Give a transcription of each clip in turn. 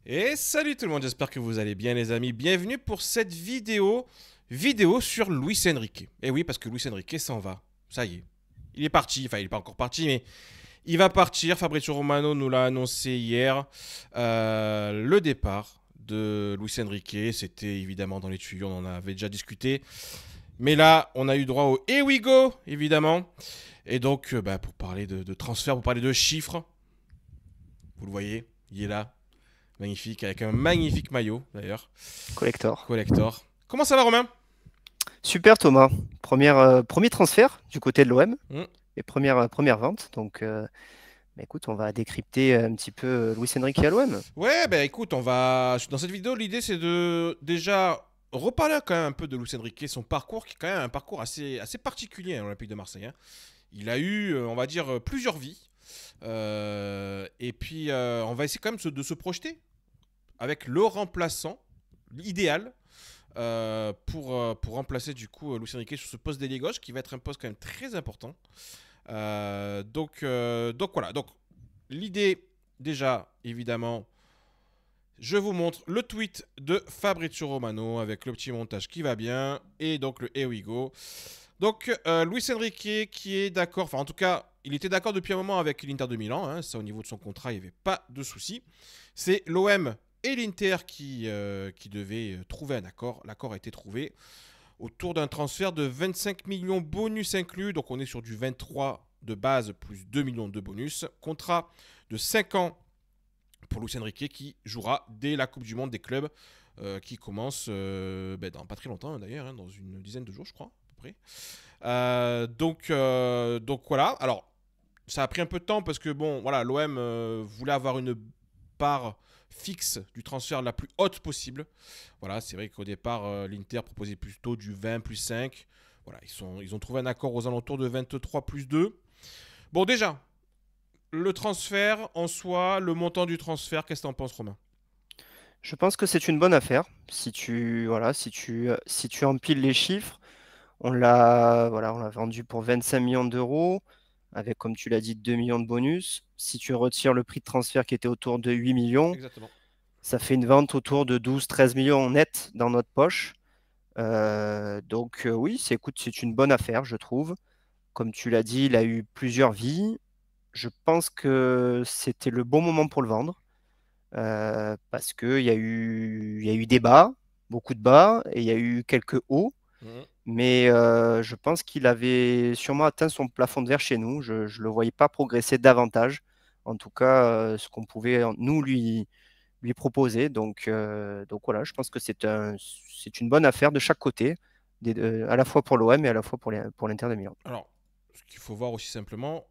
Et salut tout le monde, j'espère que vous allez bien les amis. Bienvenue pour cette vidéo sur Luis Enrique. Et oui, parce que Luis Enrique s'en va. Ça y est. Il est parti, enfin il n'est pas encore parti, mais il va partir. Fabrizio Romano nous l'a annoncé hier. Le départ de Luis Enrique, c'était évidemment dans les tuyaux, on en avait déjà discuté. Mais là, on a eu droit au Here we go, évidemment. Et donc, pour parler de transfert, pour parler de chiffres, vous le voyez, il est là. Magnifique, avec un magnifique maillot d'ailleurs. Collector. Collector. Comment ça va, Romain? Super Thomas. Premier transfert du côté de l'OM Hmm. et première vente. Donc écoute, on va décrypter un petit peu Luis Enrique à l'OM. Ouais, bah écoute, on va. Dans cette vidéo, l'idée c'est de déjà reparler quand même un peu de Luis Enrique, son parcours qui est quand même un parcours assez particulier à l'Olympique de Marseille, hein. Il a eu, on va dire, plusieurs vies. Et puis, on va essayer quand même de se projeter avec le remplaçant idéal pour remplacer du coup Luis Enrique sur ce poste d'ailier gauche qui va être un poste quand même très important. Donc voilà. Donc l'idée déjà évidemment, je vous montre le tweet de Fabrizio Romano avec le petit montage qui va bien et donc le Here we go. Donc Luis Enrique qui est d'accord, enfin en tout cas il était d'accord depuis un moment avec l'Inter de Milan, hein, ça au niveau de son contrat il n'y avait pas de souci. C'est l'OM et l'Inter qui devaient trouver un accord. L'accord a été trouvé autour d'un transfert de 25 millions bonus inclus. Donc on est sur du 23 de base plus 2 millions de bonus. Contrat de 5 ans pour Luis Enrique qui jouera dès la Coupe du Monde des clubs qui commence dans pas très longtemps d'ailleurs, hein, dans une dizaine de jours je crois à peu près. Donc voilà. Alors ça a pris un peu de temps parce que bon voilà l'OM voulait avoir une part fixe du transfert la plus haute possible. Voilà, c'est vrai qu'au départ, l'Inter proposait plutôt du 20 plus 5. Voilà, ils ont trouvé un accord aux alentours de 23 plus 2. Bon, déjà, le transfert en soi, le montant du transfert, qu'est-ce que t'en penses, Romain? Je pense que c'est une bonne affaire. Si tu empiles les chiffres, on l'a vendu pour 25 millions d'euros, avec, comme tu l'as dit, 2 millions de bonus. Si tu retires le prix de transfert qui était autour de 8 millions, Exactement. ça fait une vente autour de 12-13 millions net dans notre poche. Donc oui, écoute, c'est une bonne affaire, je trouve. Comme tu l'as dit, il a eu plusieurs vies. Je pense que c'était le bon moment pour le vendre parce qu'il y a eu des bas, beaucoup de bas, et il y a eu quelques hauts. Mhm. Mais je pense qu'il avait sûrement atteint son plafond de verre chez nous. Je ne le voyais pas progresser davantage. En tout cas, ce qu'on pouvait, nous, lui proposer. Donc voilà, je pense que c'est une bonne affaire de chaque côté, à la fois pour l'OM et à la fois pour l'Inter de Milan. Alors, ce qu'il faut voir aussi simplement,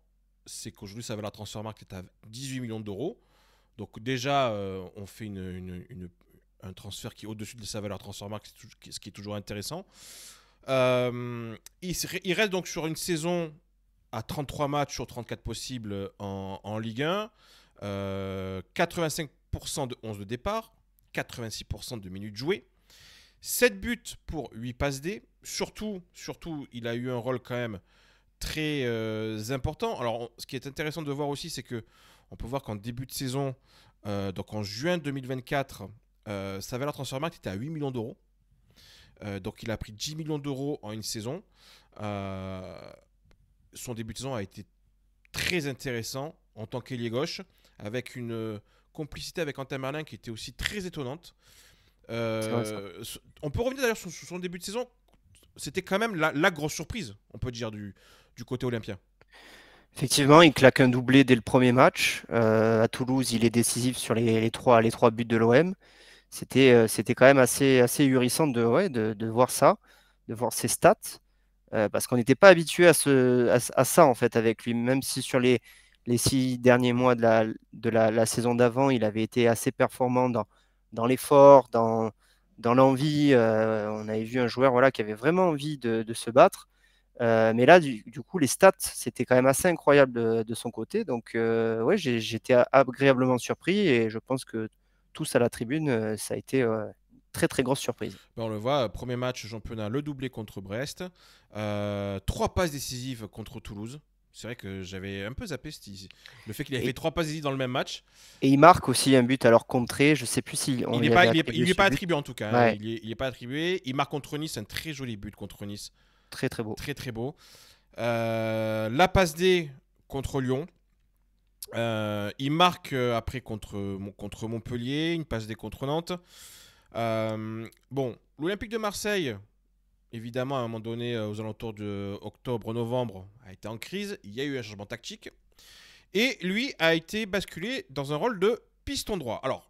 c'est qu'aujourd'hui, sa valeur transfert est à 18 millions d'euros. Donc déjà, on fait un transfert qui est au-dessus de sa valeur transfert ce qui est toujours intéressant. Il reste donc sur une saison à 33 matchs sur 34 possibles en Ligue 1. 85% de 11 de départ, 86% de minutes jouées, 7 buts pour 8 passes D. Surtout, il a eu un rôle quand même très important. Alors, ce qui est intéressant de voir aussi, c'est que on peut voir qu'en début de saison, donc en juin 2024, sa valeur transfert était à 8 millions d'euros. Donc il a pris 10 millions d'euros en une saison. Euh, Son début de saison a été très intéressant en tant qu'ailier gauche, avec une complicité avec Quentin Merlin qui était aussi très étonnante. C'est vrai ça. On peut revenir d'ailleurs sur son début de saison. C'était quand même la grosse surprise, on peut dire, du côté olympien. Effectivement, il claque un doublé dès le premier match. À Toulouse, il est décisif sur les trois buts de l'OM. C'était quand même assez ahurissant ouais, de voir ça, de voir ses stats, parce qu'on n'était pas habitué à ça en fait avec lui, même si sur les 6 derniers mois de la saison d'avant, il avait été assez performant dans l'effort, dans l'envie. On avait vu un joueur voilà, qui avait vraiment envie de se battre. Mais là, du coup, les stats, c'était quand même assez incroyable de son côté. Donc, ouais, j'étais agréablement surpris et je pense que tous à la tribune, ça a été très, très grosse surprise. Ben, on le voit, premier match championnat, le doublé contre Brest, 3 passes décisives contre Toulouse. C'est vrai que j'avais un peu zappé le fait qu'il avait fait Et, 3 passes décisives dans le même match. et il marque aussi un but alors contré. Je sais plus si on Il n'est lui pas, avait il attribué lui est ce pas but. attribué en tout cas, hein. Ouais, Il est pas attribué. Il marque contre Nice, un très joli but contre Nice. très très beau. Très très beau. La passe D contre Lyon. Il marque après contre Montpellier, une passe D contre Nantes. Bon, l'Olympique de Marseille, évidemment, à un moment donné, aux alentours de octobre-novembre, a été en crise. Il y a eu un changement tactique. Et lui a été basculé dans un rôle de piston droit. Alors,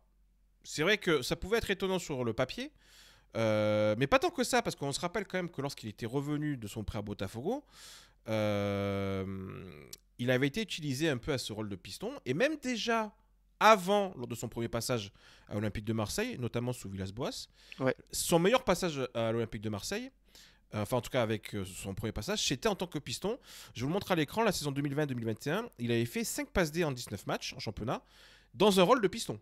c'est vrai que ça pouvait être étonnant sur le papier, mais pas tant que ça, parce qu'on se rappelle quand même que lorsqu'il était revenu de son prêt à Botafogo, euh, il avait été utilisé un peu à ce rôle de piston, et même déjà avant, lors de son premier passage à l'Olympique de Marseille, notamment sous Villas-Boas, Ouais. son meilleur passage à l'Olympique de Marseille, enfin en tout cas avec son premier passage, c'était en tant que piston. Je vous le montre à l'écran, la saison 2020-2021, il avait fait 5 passes D en 19 matchs en championnat, dans un rôle de piston.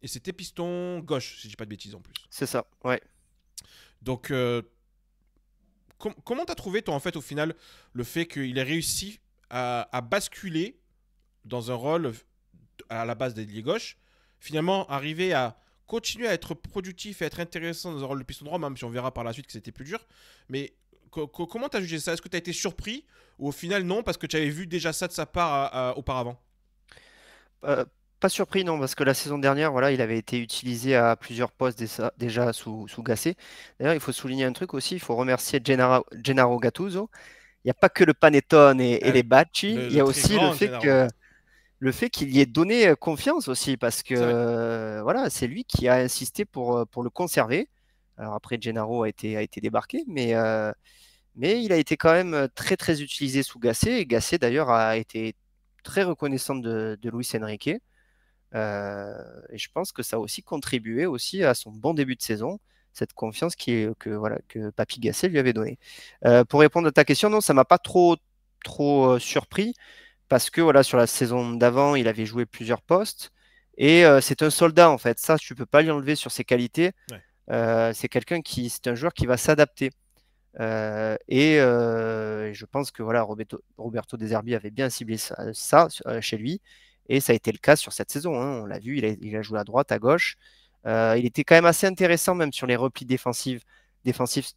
Et c'était piston gauche, si je dis pas de bêtises en plus. C'est ça. Ouais. Donc, comment t'as trouvé, toi, en fait, au final, le fait qu'il ait réussi à basculer dans un rôle à la base d'ailier gauche, finalement arriver à continuer à être productif et à être intéressant dans un rôle de piston droit, même si on verra par la suite que c'était plus dur. Mais comment t'as jugé ça? Est-ce que t'as été surpris ou au final non, parce que tu avais vu déjà ça de sa part auparavant? Euh, Pas surpris, non, parce que la saison dernière, voilà, il avait été utilisé à plusieurs postes déjà sous Gasset. D'ailleurs, il faut souligner un truc aussi, il faut remercier Gennaro Gattuso. Il n'y a pas que le panettone et les baci, il y Le a très aussi grand Gennaro. le fait qu'il y ait donné confiance aussi, parce que C'est vrai. voilà, c'est lui qui a insisté pour le conserver. Alors après, Gennaro a été débarqué, mais il a été quand même très très utilisé sous Gasset. Et Gasset d'ailleurs a été très reconnaissant de Luis Enrique. Et je pense que ça a aussi contribué aussi à son bon début de saison, cette confiance voilà, que Papy Gasset lui avait donnée. Pour répondre à ta question, non, ça m'a pas trop surpris parce que voilà, sur la saison d'avant, il avait joué plusieurs postes et c'est un soldat en fait. Ça, tu peux pas lui enlever sur ses qualités. Ouais. C'est un joueur qui va s'adapter. Et je pense que voilà, Roberto De Zerbi avait bien ciblé ça chez lui. Et ça a été le cas sur cette saison, hein. On l'a vu, il a joué à droite, à gauche. Il était quand même assez intéressant, même sur les replis défensifs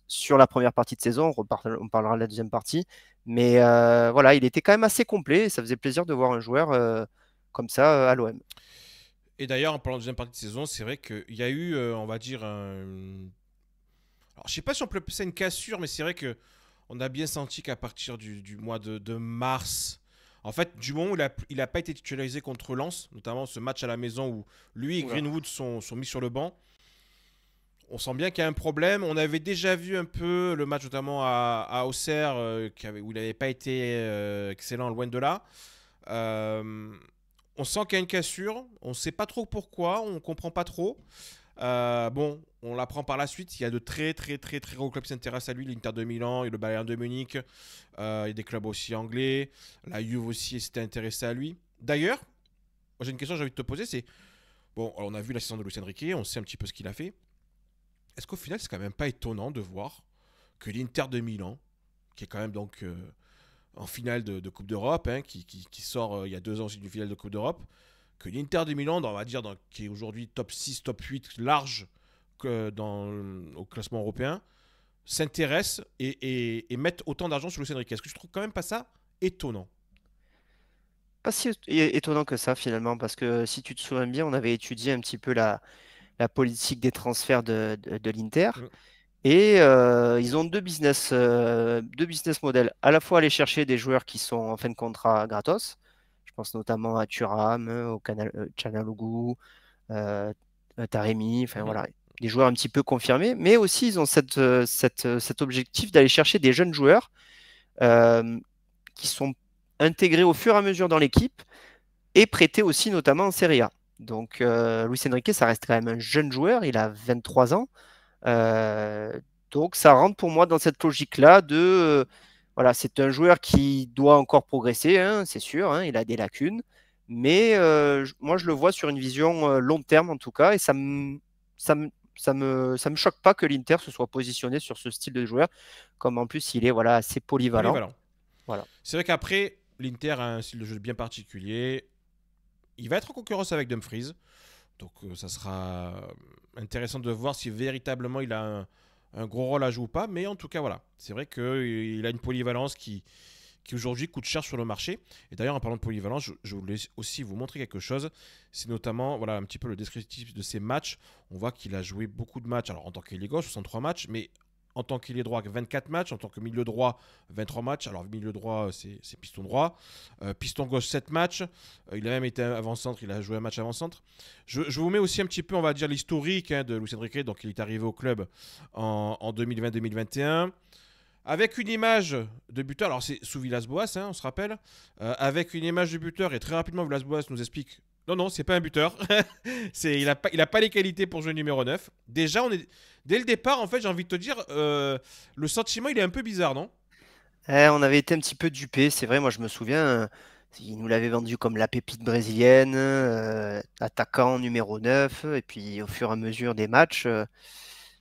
sur la première partie de saison. On parlera de la deuxième partie. Mais voilà, il était quand même assez complet. Et ça faisait plaisir de voir un joueur comme ça à l'OM. Et d'ailleurs, en parlant de deuxième partie de saison, c'est vrai qu'il y a eu, on va dire, alors, je sais pas si on peut appeler ça une cassure, mais c'est vrai que on a bien senti qu'à partir du mois de mars, en fait, du moment où il a pas été titularisé contre Lens, notamment ce match à la maison où lui et Oula. Greenwood sont mis sur le banc, on sent bien qu'il y a un problème. On avait déjà vu un peu le match notamment à Auxerre, où il n'avait pas été excellent, loin de là. Euh, on sent qu'il y a une cassure, on ne sait pas trop pourquoi, on ne comprend pas trop. Bon, on l'apprend par la suite. Il y a de très très très très gros clubs qui s'intéressent à lui, l'Inter de Milan et le Bayern de Munich. Il y a des clubs aussi anglais. La Juve aussi s'était intéressée à lui. D'ailleurs, moi, j'ai une question que j'ai envie de te poser, c'est bon, on a vu la saison de Luis Enrique, on sait un petit peu ce qu'il a fait. Est-ce qu'au final, c'est quand même pas étonnant de voir que l'Inter de Milan, qui est quand même donc en finale de Coupe d'Europe, hein, qui sort il y a 2 ans aussi d'une finale de Coupe d'Europe, que l'Inter de Milan, on va dire, qui est aujourd'hui top 6, top 8, large au classement européen, s'intéresse et mette autant d'argent sur Luis Enrique. Est-ce que je trouve quand même pas ça étonnant? Pas si étonnant que ça finalement, parce que si tu te souviens bien, on avait étudié un petit peu la politique des transferts de l'Inter. Mm. Et ils ont deux business models. À la fois aller chercher des joueurs qui sont en fin de contrat gratos. Je pense notamment à Thuram, au Canalogu, euh, Taremi, enfin Mhm. voilà, des joueurs un petit peu confirmés. Mais aussi, ils ont cet objectif d'aller chercher des jeunes joueurs euh, qui sont intégrés au fur et à mesure dans l'équipe et prêtés aussi notamment en Serie A. Donc, Luis Enrique, ça reste quand même un jeune joueur. Il a 23 ans. Euh, donc ça rentre pour moi dans cette logique-là voilà, c'est un joueur qui doit encore progresser, hein, c'est sûr, hein, il a des lacunes, mais moi je le vois sur une vision long terme en tout cas, et ça me choque pas que l'Inter se soit positionné sur ce style de joueur, comme en plus il est voilà assez polyvalent. Polyvalent. Voilà. C'est vrai qu'après, l'Inter a un style de jeu bien particulier. Il va être en concurrence avec Dumfries. Donc ça sera intéressant de voir si véritablement il a un gros rôle à jouer ou pas. Mais en tout cas, voilà. C'est vrai qu'il a une polyvalence qui aujourd'hui coûte cher sur le marché. Et d'ailleurs, en parlant de polyvalence, je voulais aussi vous montrer quelque chose. C'est notamment voilà, un petit peu le descriptif de ses matchs. On voit qu'il a joué beaucoup de matchs. Alors en tant qu'ailier gauche, 63 matchs, mais en tant qu'ailier droit, 24 matchs. En tant que milieu droit, 23 matchs. Alors milieu droit, c'est piston droit. Piston gauche, 7 matchs. Il a même été avant-centre. Il a joué un match avant-centre. Je vous mets aussi un petit peu, on va dire, l'historique de Luis Enrique. Donc il est arrivé au club en 2020-2021. Avec une image de buteur, alors c'est sous Villas-Boas, on se rappelle, avec une image de buteur, et très rapidement Villas-Boas nous explique non, non, c'est pas un buteur. Il a pas les qualités pour jouer numéro 9. Déjà, dès le départ, en fait, j'ai envie de te dire, le sentiment, il est un peu bizarre, non? On avait été un petit peu dupés, c'est vrai, moi je me souviens, il nous l'avait vendu comme la pépite brésilienne, attaquant numéro 9, et puis au fur et à mesure des matchs,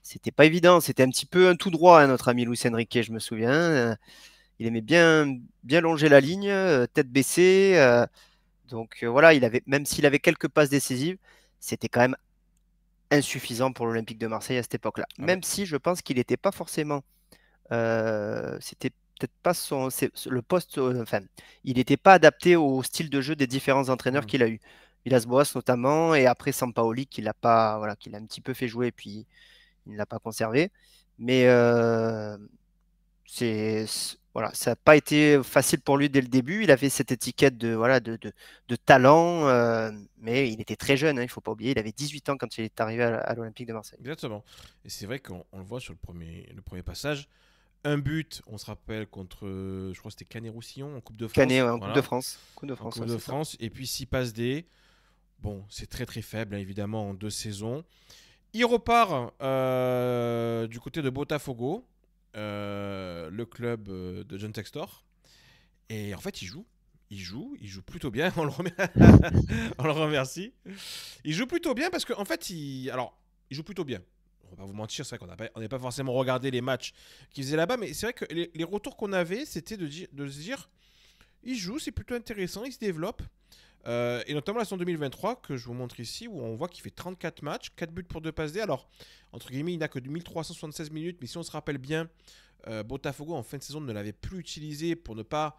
c'était pas évident, c'était un petit peu un tout droit, notre ami Luis Enrique, je me souviens. Il aimait bien longer la ligne, tête baissée. Donc voilà, même s'il avait quelques passes décisives, c'était quand même insuffisant pour l'Olympique de Marseille à cette époque-là. Ah ben, Même si je pense qu'il n'était pas forcément, c'était peut-être pas le poste, enfin, il n'était pas adapté au style de jeu des différents entraîneurs hmm. qu'il a eu. Villas-Boas notamment, et après Sampaoli qui l'a pas, voilà, qui l'a un petit peu fait jouer, et puis il ne l'a pas conservé. Mais voilà, ça n'a pas été facile pour lui dès le début. Il avait cette étiquette voilà, de talent, mais il était très jeune, il ne faut pas oublier. Il avait 18 ans quand il est arrivé à l'Olympique de Marseille. Exactement. Et c'est vrai qu'on le voit sur le premier passage. Un but, on se rappelle, contre, je crois que c'était Canet-Roussillon en Coupe de Canet France. ouais, en Coupe de Voilà, France. Coupe de en France, Coupe ouais, de c'est ça. France. Et puis 6 passes D. Bon, c'est très très faible, évidemment, en 2 saisons. Il repart du côté de Botafogo, le club de John Textor. Et en fait, il joue plutôt bien. On le remercie. Il joue plutôt bien parce qu'en fait, alors, il joue plutôt bien. On va pas vous mentir, c'est vrai qu'on n'a pas forcément regardé les matchs qu'il faisait là-bas, mais c'est vrai que les retours qu'on avait, c'était de se dire, il joue, c'est plutôt intéressant, il se développe. Et notamment la saison 2023 que je vous montre ici où on voit qu'il fait 34 matchs, 4 buts pour 2 passes D. Alors, entre guillemets, il n'a que 1376 minutes, mais si on se rappelle bien, Botafogo en fin de saison ne l'avait plus utilisé pour ne pas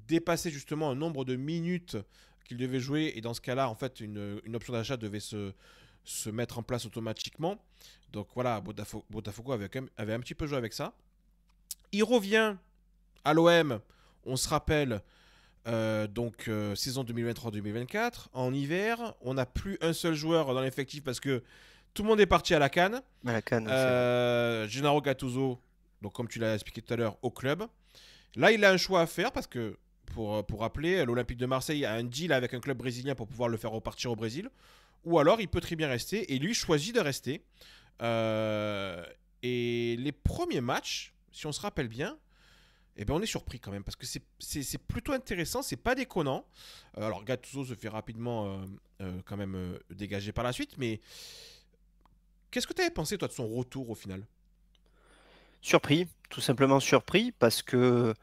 dépasser justement un nombre de minutes qu'il devait jouer. Et dans ce cas-là, en fait, une option d'achat devait se mettre en place automatiquement. Donc voilà, Botafogo avait un petit peu joué avec ça. Il revient à l'OM, on se rappelle, saison 2023-2024. En hiver, on n'a plus un seul joueur dans l'effectif parce que tout le monde est parti à la CAN. À la Cannes, c'est vrai. Gennaro Gattuso, donc comme tu l'as expliqué tout à l'heure, au club. Là, il a un choix à faire parce que, pour rappeler, l'Olympique de Marseille a un deal avec un club brésilien pour pouvoir le faire repartir au Brésil. Ou alors, il peut très bien rester et lui choisit de rester. Euh, et les premiers matchs, si on se rappelle bien, eh ben on est surpris quand même parce que c'est plutôt intéressant, c'est pas déconnant. Alors Gattuso se fait rapidement quand même dégager par la suite, mais qu'est-ce que tu avais pensé toi de son retour au final? Surpris, tout simplement surpris, parce que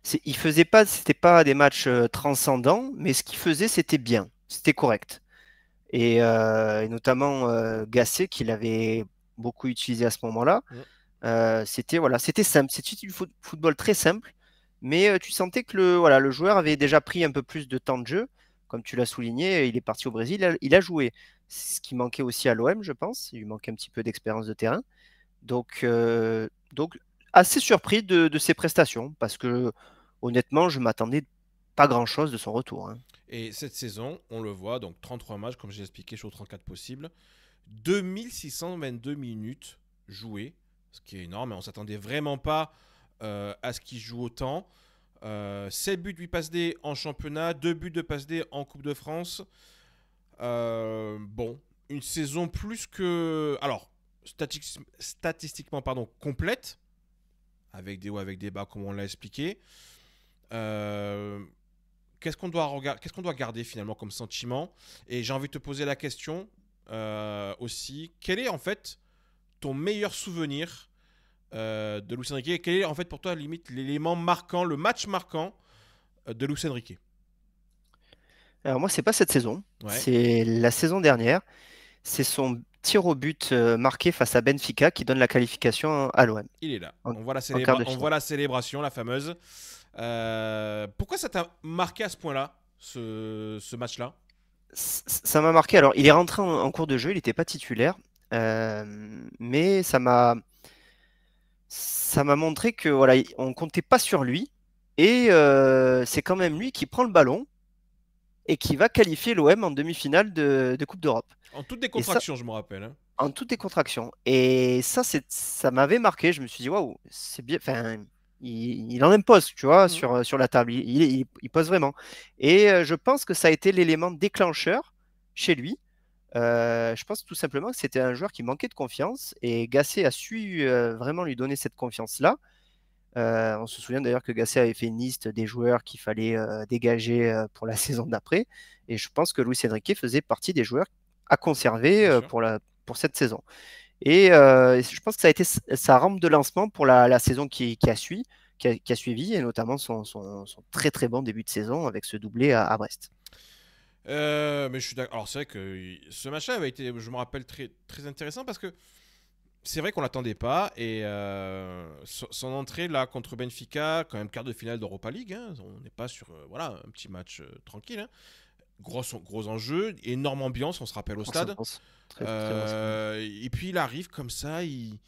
c'était pas des matchs transcendants, mais ce qu'il faisait, c'était bien, c'était correct. Et notamment Gasset, qu'il avait beaucoup utilisé à ce moment-là. Mm. C'était simple, c'était du football très simple, mais tu sentais que le joueur avait déjà pris un peu plus de temps de jeu. Comme tu l'as souligné, il est parti au Brésil, il a joué. C'est ce qui manquait aussi à l'OM, je pense. Il lui manquait un petit peu d'expérience de terrain. Donc assez surpris de ses prestations, parce que honnêtement, je m'attendais pas grand-chose de son retour, hein. Et cette saison, on le voit, donc 33 matchs, comme j'ai expliqué, sur 34 possibles, 2622 minutes jouées, ce qui est énorme, et on s'attendait vraiment pas à ce qu'il joue autant. 7 buts, 8 passes D en championnat, 2 buts de passes D en Coupe de France. Bon, une saison plus que... Alors, statistiquement, pardon, complète, avec des hauts, avec des bas, comme on l'a expliqué. Euh, qu'est-ce qu'on doit garder finalement comme sentiment? Et j'ai envie de te poser la question aussi. Quel est en fait ton meilleur souvenir de Luis Enrique. Quel est en fait pour toi limite l'élément marquant, le match marquant de Luis Enrique? Alors moi, c'est pas cette saison, Ouais, c'est la saison dernière. C'est son tir au but marqué face à Benfica qui donne la qualification à l'OM il est là. en, On voit la, en quart de on finale. voit la célébration, la fameuse. Pourquoi ça t'a marqué à ce point-là, ce match-là? Ça m'a marqué. Alors, il est rentré en cours de jeu, il n'était pas titulaire, mais ça m'a montré que voilà, on comptait pas sur lui. Et c'est quand même lui qui prend le ballon et qui va qualifier l'OM en demi-finale de Coupe d'Europe. En toute Et ça, décontraction, je me rappelle, hein. en toutes les contractions. Et ça m'avait marqué. Je me suis dit, waouh, c'est bien. Enfin, il en impose, tu vois, Mhm. sur la table. Il pose vraiment. Et je pense que ça a été l'élément déclencheur chez lui. Je pense tout simplement que c'était un joueur qui manquait de confiance et Gasset a su vraiment lui donner cette confiance-là. On se souvient d'ailleurs que Gasset avait fait une liste des joueurs qu'il fallait dégager pour la saison d'après. Et je pense que Luis Enrique faisait partie des joueurs à conserver Bien sûr. pour cette saison. Et je pense que ça a été sa rampe de lancement pour la saison qui a suivi, et notamment son très très bon début de saison avec ce doublé à Brest. Mais je suis d'accord. Alors, c'est vrai que ce match-là avait été, je me rappelle, très, très intéressant parce que c'est vrai qu'on l'attendait pas. Et son entrée là contre Benfica, quand même quart de finale d'Europa League, hein, on n'est pas sur voilà, un petit match tranquille, hein. Gros enjeu, énorme ambiance, on se rappelle au Grosse stade. ambiance. Très, très grosse ambiance. Et puis il arrive comme ça, il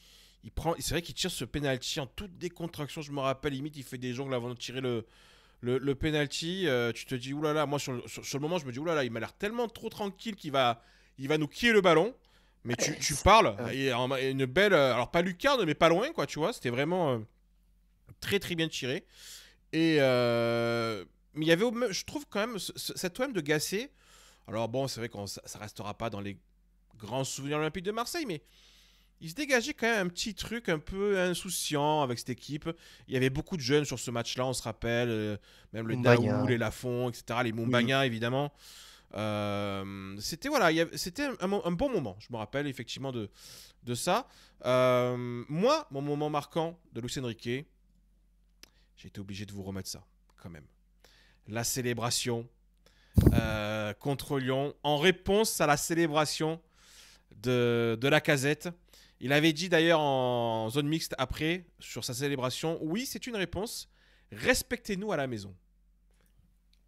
prend. C'est vrai qu'il tire ce penalty en toute décontraction. Je me rappelle, limite, il fait des jongles avant de tirer le penalty. Tu te dis, oulala, moi sur le moment, je me dis, oulala, il m'a l'air tellement trop tranquille il va nous quiller le ballon. Mais tu parles, Ouais. et une belle. Alors pas lucarne, mais pas loin, quoi, tu vois. C'était vraiment très très bien tiré. Et. Mais il y avait, je trouve quand même, cet OM de Gasset. Alors bon, c'est vrai que ça restera pas dans les grands souvenirs olympiques de Marseille, mais il se dégageait quand même un petit truc un peu insouciant avec cette équipe. Il y avait beaucoup de jeunes sur ce match-là, on se rappelle, même le Moumbagna, Daoud, les ouais. Lafont, etc., les Mm. Mumbagna évidemment. C'était voilà, c'était un bon moment, je me rappelle effectivement de ça. Moi, mon moment marquant de Luis Enrique, j'ai été obligé de vous remettre ça quand même. La célébration contre Lyon, en réponse à la célébration de la casette. Il avait dit d'ailleurs en zone mixte après, sur sa célébration, oui, c'est une réponse, respectez-nous à la maison.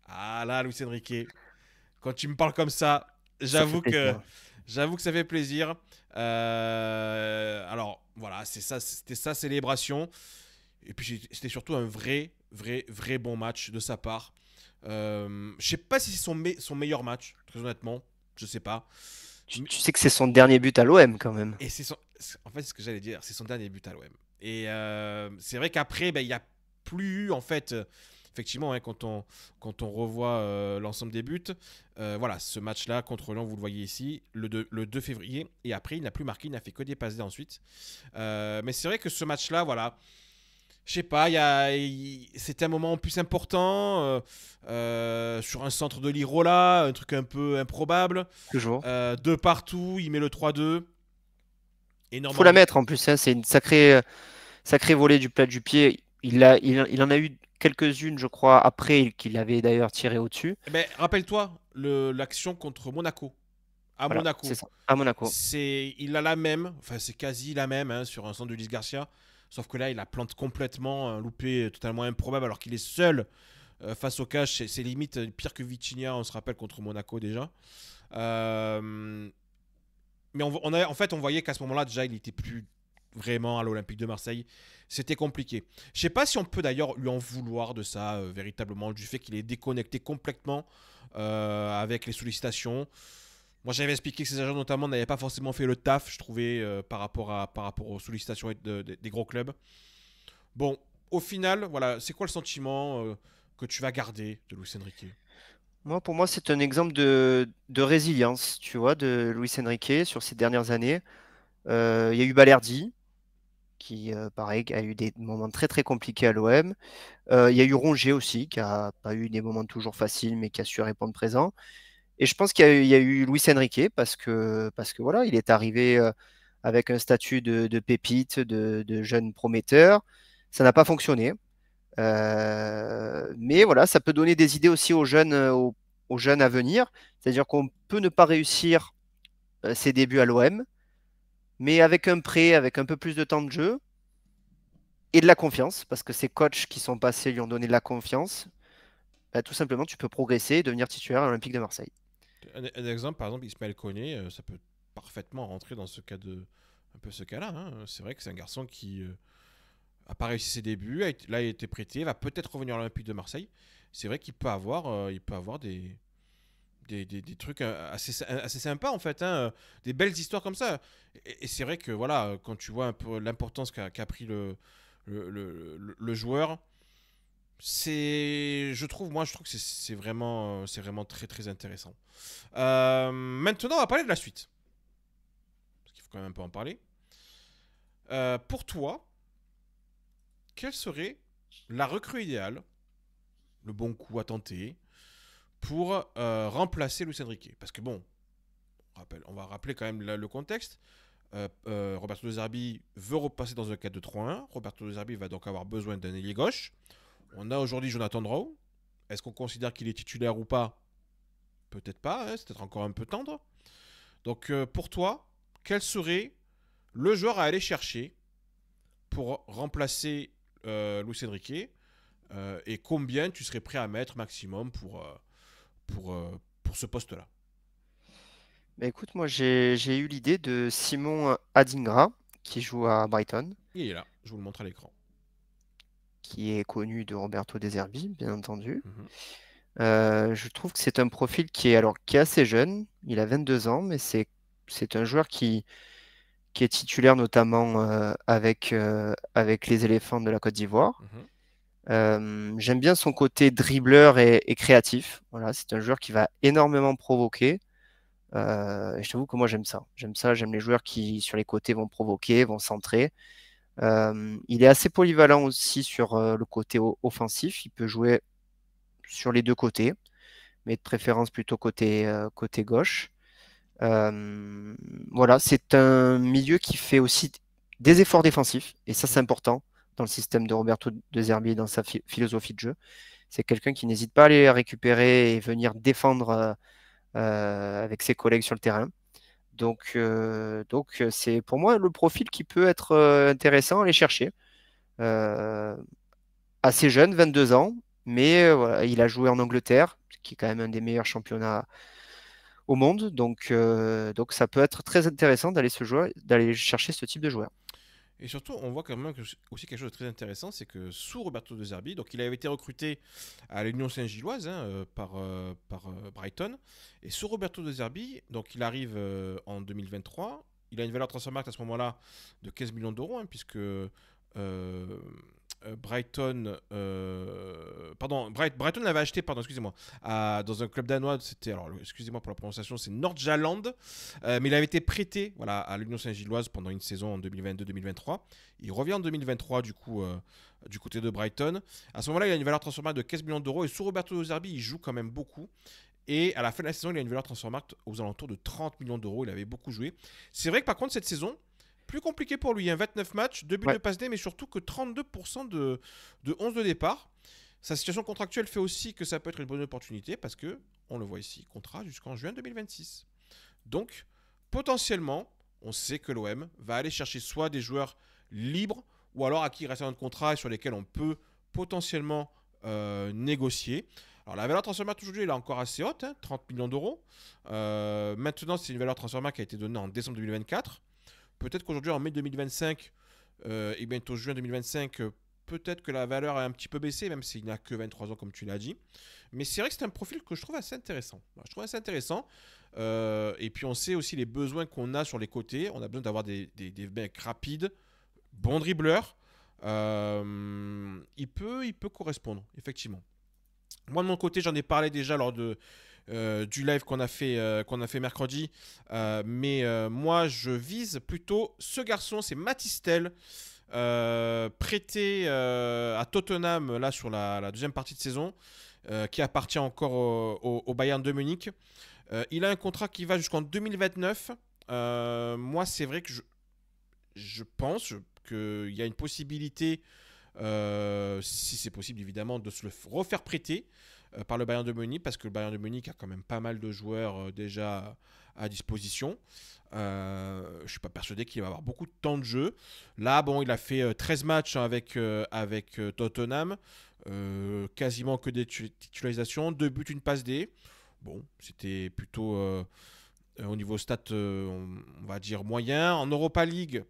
Ah là, Luis Enrique, quand tu me parles comme ça, Ça fait plaisir. j'avoue que ça fait plaisir. Alors voilà, c'était sa célébration. Et puis c'était surtout un vrai bon match de sa part. Je sais pas si c'est son meilleur match, très honnêtement, je sais pas. Tu sais que c'est son dernier but à l'OM quand même. Et en fait, c'est ce que j'allais dire, c'est son dernier but à l'OM. Et c'est vrai qu'après, ben, il n'y a plus, en fait, effectivement, hein, quand on revoit l'ensemble des buts, voilà, ce match-là contre Lyon, vous le voyez ici, le 2 février, et après, il n'a plus marqué, il n'a fait que des passes D ensuite. Mais c'est vrai que ce match-là, voilà, je sais pas, c'était un moment plus important, sur un centre de l'Irola, un truc un peu improbable, Toujours. de partout, il met le 3-2. Énorme Faut la ambiance. mettre en plus, hein, c'est une sacrée volée du plat du pied. Il en a eu quelques-unes, je crois, après qu'il avait d'ailleurs tiré au-dessus. Eh ben, rappelle-toi l'action contre Monaco. À Voilà, c'est Monaco. ça. À Monaco. Il a la même, enfin c'est quasi la même hein, sur un centre de Luis Garcia. Sauf que là, il la plante complètement, un loupé totalement improbable alors qu'il est seul face au cash. C'est limite pire que Vitinha, on se rappelle, contre Monaco déjà. Euh, mais en fait, on voyait qu'à ce moment-là, déjà, il n'était plus vraiment à l'Olympique de Marseille. C'était compliqué. Je sais pas si on peut d'ailleurs lui en vouloir de ça, véritablement, du fait qu'il est déconnecté complètement avec les sollicitations. Moi, j'avais expliqué que ces agents, notamment, n'avaient pas forcément fait le taf, je trouvais, par rapport aux sollicitations des gros clubs. Bon, au final, voilà, c'est quoi le sentiment que tu vas garder de Luis Enrique? Pour moi, c'est un exemple de résilience, tu vois, de Luis Enrique sur ces dernières années. Il y a eu Balerdi, qui, pareil, a eu des moments très très compliqués à l'OM. Il y a eu Rongier aussi, qui a pas eu des moments toujours faciles, mais qui a su répondre présent. Et je pense qu'il y a eu Luis Enrique, parce que voilà, il est arrivé avec un statut de pépite, de jeune prometteur. Ça n'a pas fonctionné. Mais voilà, ça peut donner des idées aussi aux jeunes à venir. C'est-à-dire qu'on peut ne pas réussir ses débuts à l'OM, mais avec un prêt, avec un peu plus de temps de jeu et de la confiance, parce que ces coachs qui sont passés lui ont donné de la confiance, bah, tout simplement, tu peux progresser et devenir titulaire à l'Olympique de Marseille. Un exemple, par exemple, Ismaël Koné, ça peut parfaitement rentrer dans ce cas de, un peu ce cas-là, hein. C'est vrai que c'est un garçon qui a pas réussi ses débuts, là il a été prêté, va peut-être revenir à l'Olympique de Marseille. C'est vrai qu'il peut avoir des trucs assez sympas en fait, hein, des belles histoires comme ça. Et c'est vrai que voilà, quand tu vois un peu l'importance qu'a pris le joueur, je trouve que c'est vraiment très très intéressant. Maintenant, on va parler de la suite, parce qu'il faut quand même un peu en parler. Pour toi, quelle serait la recrue idéale, le bon coup à tenter pour remplacer Luis Enrique? Parce que bon, on va rappeler quand même le contexte. Roberto De Zerbi veut repasser dans un 4-2-3-1. Roberto De Zerbi va donc avoir besoin d'un ailier gauche. On a aujourd'hui Jonathan Rowe. Est-ce qu'on considère qu'il est titulaire ou pas? Peut-être pas, hein, c'est peut-être encore un peu tendre. Donc pour toi, quel serait le joueur à aller chercher pour remplacer Luis Enrique, et combien tu serais prêt à mettre maximum pour ce poste-là? Bah, écoute, moi j'ai eu l'idée de Simon Adingra, qui joue à Brighton, Il est là, je vous le montre à l'écran. qui est connu de Roberto De Zerbi, bien entendu. Mhm. Je trouve que c'est un profil qui est assez jeune. Il a 22 ans, mais c'est un joueur qui est titulaire notamment avec les éléphants de la Côte d'Ivoire. Mhm. J'aime bien son côté dribbleur et créatif. Voilà, c'est un joueur qui va énormément provoquer. Et je t'avoue que moi j'aime ça. J'aime ça, j'aime les joueurs qui sur les côtés vont provoquer, vont centrer. Il est assez polyvalent aussi sur le côté offensif. Il peut jouer sur les deux côtés, mais de préférence plutôt côté gauche. Euh, voilà, c'est un milieu qui fait aussi des efforts défensifs, et ça c'est Mhm. important dans le système de Roberto De Zerbi et dans sa philosophie de jeu. C'est quelqu'un qui n'hésite pas à aller récupérer et venir défendre avec ses collègues sur le terrain. Donc c'est pour moi le profil qui peut être intéressant à aller chercher. Euh, Assez jeune, 22 ans, mais voilà, il a joué en Angleterre, qui est quand même un des meilleurs championnats au monde. Donc ça peut être très intéressant d'aller chercher ce type de joueur. Et surtout, on voit quand même aussi quelque chose de très intéressant, c'est que sous Roberto De Zerbi, donc il avait été recruté à l'Union Saint-Gilloise, hein, par Brighton, et sous Roberto De Zerbi, donc il arrive en 2023, il a une valeur transfermarkt à ce moment-là de 15 millions d'euros, hein, puisque Brighton, Brighton l'avait acheté, pardon, excusez-moi, dans un club danois. C'était, alors, excusez-moi pour la prononciation, c'est Nordjylland, mais il avait été prêté, voilà, à l'Union Saint-Gilloise pendant une saison en 2022-2023. Il revient en 2023 du coup du côté de Brighton. À ce moment-là, il a une valeur transfermarkt de 15 millions d'euros, et sous Roberto De Zerbi, il joue quand même beaucoup. Et à la fin de la saison, il a une valeur transfermarkt aux alentours de 30 millions d'euros. Il avait beaucoup joué. C'est vrai que par contre, cette saison, plus compliqué pour lui, hein. 29 matchs, 2 buts Ouais. de passe D, mais surtout que 32% de 11 de départ. Sa situation contractuelle fait aussi que ça peut être une bonne opportunité parce que, on le voit ici, contrat jusqu'en juin 2026. Donc, potentiellement, on sait que l'OM va aller chercher soit des joueurs libres ou alors à qui il reste un contrat et sur lesquels on peut potentiellement négocier. Alors, la valeur transfert aujourd'hui, elle est encore assez haute, hein, 30 millions d'euros. Maintenant, c'est une valeur transfert qui a été donnée en décembre 2024. Peut-être qu'aujourd'hui, en mai 2025 et bientôt juin 2025, peut-être que la valeur a un petit peu baissé, même s'il n'a que 23 ans, comme tu l'as dit. Mais c'est vrai que c'est un profil que je trouve assez intéressant. Je trouve assez intéressant. Et puis, on sait aussi les besoins qu'on a sur les côtés. On a besoin d'avoir des mecs rapides, bons dribbleurs. Il peut correspondre, effectivement. Moi, de mon côté, j'en ai parlé déjà lors du live qu'on a fait mercredi. Mais moi, je vise plutôt ce garçon, c'est Matistel, prêté à Tottenham là sur la deuxième partie de saison, qui appartient encore au Bayern de Munich. Il a un contrat qui va jusqu'en 2029. Moi, c'est vrai que je pense qu'il y a une possibilité, si c'est possible évidemment, de se le refaire prêter par le Bayern de Munich, parce que le Bayern de Munich a quand même pas mal de joueurs déjà à disposition. Je ne suis pas persuadé qu'il va avoir beaucoup de temps de jeu. Là, bon, il a fait 13 matchs avec Tottenham, quasiment que des titularisations, 2 buts, une passe D. Bon, c'était plutôt au niveau stats, on va dire moyen. En Europa League,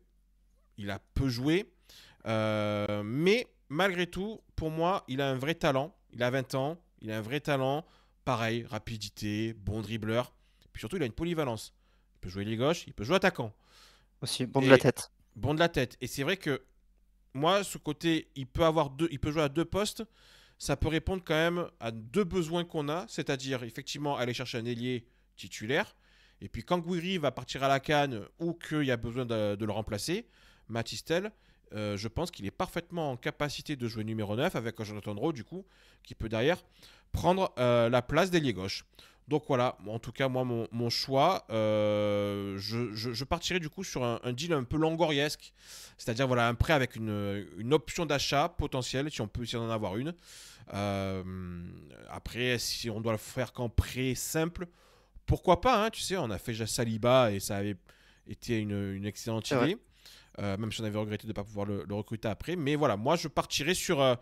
il a peu joué. Mais malgré tout, pour moi, il a un vrai talent. Il a 20 ans, il a un vrai talent. Pareil, rapidité, bon dribbleur. Puis surtout, il a une polyvalence. Il peut jouer ailier gauche, il peut jouer attaquant. Aussi, bon de la Et tête. bon de la tête. Et c'est vrai que moi, ce côté, il peut jouer à 2 postes. Ça peut répondre quand même à 2 besoins qu'on a, c'est-à-dire effectivement aller chercher un ailier titulaire. Et puis quand Guiri va partir à la canne ou qu'il y a besoin de le remplacer, Matistel, je pense qu'il est parfaitement en capacité de jouer numéro 9 avec un Jonathan Rowe, du coup, qui peut derrière prendre la place d'ailier gauche. Donc voilà, en tout cas, moi, mon choix, je partirai du coup sur un deal un peu langoriesque, c'est-à-dire voilà, un prêt avec une option d'achat potentielle, si on peut essayer d'en avoir une. Après, si on doit le faire qu'en prêt simple, pourquoi pas, hein, tu sais, on a fait déjà Saliba et ça avait été une excellente C'est vrai. idée. Même si on avait regretté de ne pas pouvoir le recruter après. Mais voilà, moi je partirais sur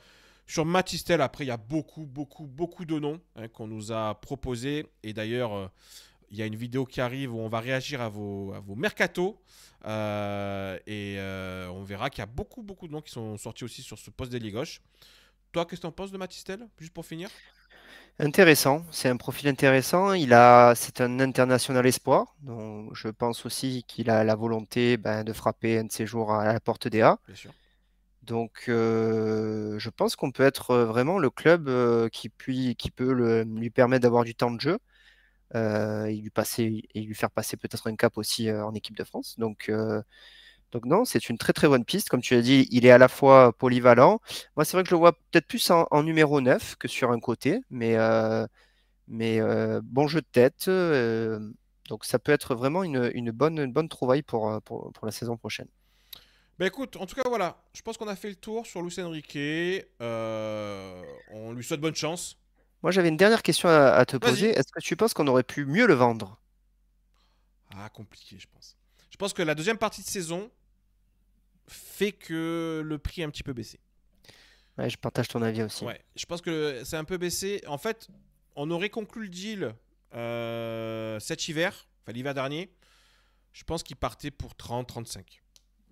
Matistel. Après, il y a beaucoup de noms hein, qu'on nous a proposés. Et d'ailleurs, il y a une vidéo qui arrive où on va réagir à vos mercatos. On verra qu'il y a beaucoup de noms qui sont sortis aussi sur ce poste d'ailier gauche. Toi, qu'est-ce que tu en penses de Matistel, juste pour finir? Intéressant, c'est un profil intéressant. C'est un international espoir, donc je pense aussi qu'il a la volonté de frapper un de ses jours à la porte des A. Bien sûr. Donc, je pense qu'on peut être vraiment le club qui peut lui permettre d'avoir du temps de jeu et lui faire passer peut-être un cap aussi en équipe de France. Donc non, c'est une très très bonne piste. Comme tu l'as dit, il est à la fois polyvalent. Moi, c'est vrai que je le vois peut-être plus en numéro 9 que sur un côté, mais bon jeu de tête. Donc ça peut être vraiment une bonne trouvaille pour la saison prochaine. Bah écoute, en tout cas voilà, je pense qu'on a fait le tour sur Luis Enrique. On lui souhaite bonne chance. Moi, j'avais une dernière question à te poser. Vas-y. Est-ce que tu penses qu'on aurait pu mieux le vendre? Ah, compliqué, je pense. Je pense que la deuxième partie de saison fait que le prix est un petit peu baissé. Ouais, je partage ton avis aussi. Ouais, je pense que c'est un peu baissé. En fait, on aurait conclu le deal cet hiver, enfin l'hiver dernier. Je pense qu'il partait pour 30-35.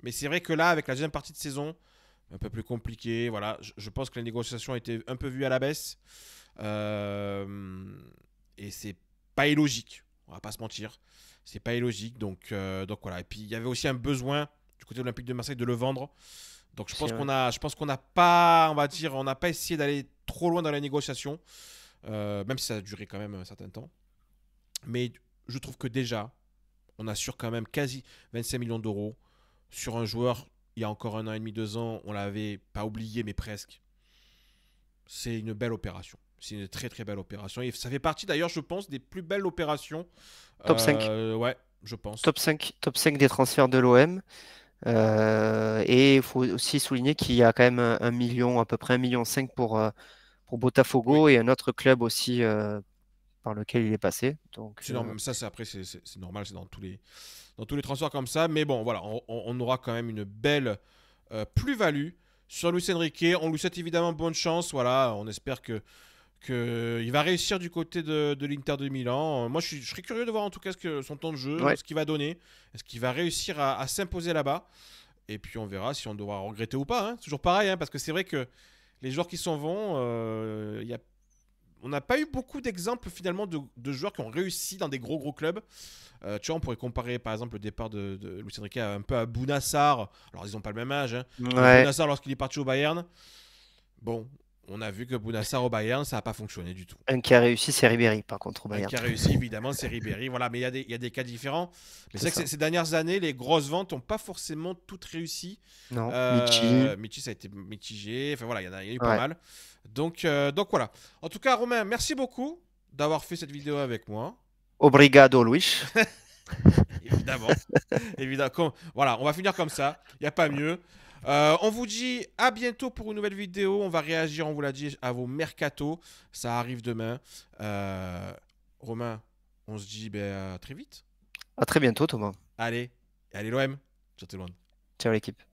Mais c'est vrai que là, avec la deuxième partie de saison, un peu plus compliqué. Voilà, je pense que la négociation a été un peu vue à la baisse. Et c'est pas illogique. On va pas se mentir. C'est pas illogique. Donc voilà. Et puis il y avait aussi un besoin du côté de l'Olympique de Marseille de le vendre. Donc C'est vrai. je pense qu'on n'a pas, on va dire, on n'a pas essayé d'aller trop loin dans la négociation, même si ça a duré quand même un certain temps. Mais je trouve que déjà, on assure quand même quasi 25 millions d'euros sur un joueur. Il y a encore 1 an et demi, 2 ans, on l'avait pas oublié, mais presque. C'est une belle opération. C'est une très très belle opération. Et ça fait partie d'ailleurs, je pense, des plus belles opérations. Top 5. Ouais, je pense. Top 5 des transferts de l'OM. Et il faut aussi souligner qu'il y a quand même un million, à peu près 1,5 million pour Oui, Botafogo et un autre club aussi par lequel il est passé. Donc, c'est normal. Ça, après, c'est normal. C'est dans tous les transferts comme ça. Mais bon, voilà, on aura quand même une belle plus-value sur Luis Enrique. On lui souhaite évidemment bonne chance. Voilà, on espère que il va réussir du côté de l'Inter de Milan. Moi, je serais curieux de voir en tout cas son temps de jeu, ouais, ce qu'il va donner. Est-ce qu'il va réussir à s'imposer là-bas? Et puis on verra si on devra regretter ou pas, hein. Toujours pareil, hein, parce que c'est vrai que les joueurs qui s'en vont, on n'a pas eu beaucoup d'exemples finalement de joueurs qui ont réussi dans des gros clubs. Tu vois, on pourrait comparer par exemple le départ de Luis Enrique un peu à Bounassar. Alors ils n'ont pas le même âge, hein, mais ouais. Bounassar lorsqu'il est parti au Bayern, bon, on a vu que Bounassar au Bayern, ça n'a pas fonctionné du tout. Un qui a réussi, c'est Ribéry, par contre, au Un Bayern. qui a réussi, évidemment, c'est Ribéry. Voilà, mais il y a des cas différents. Mais C'est c'est vrai ça. que ces dernières années, les grosses ventes n'ont pas forcément toutes réussi. Non, Michi. Michi, ça a été mitigé. Enfin voilà, il y en a eu pas Ouais. mal. Donc voilà. En tout cas, Romain, merci beaucoup d'avoir fait cette vidéo avec moi. Obrigado, Luis. Évidemment. Évidemment. Voilà, on va finir comme ça. Il n'y a pas mieux. On vous dit à bientôt pour une nouvelle vidéo. On va réagir, on vous l'a dit, à vos mercato. Ça arrive demain. Romain, on se dit ben, à très vite. À très bientôt, Thomas. Allez, allez l'OM. Ciao tout le monde. Ciao l'équipe.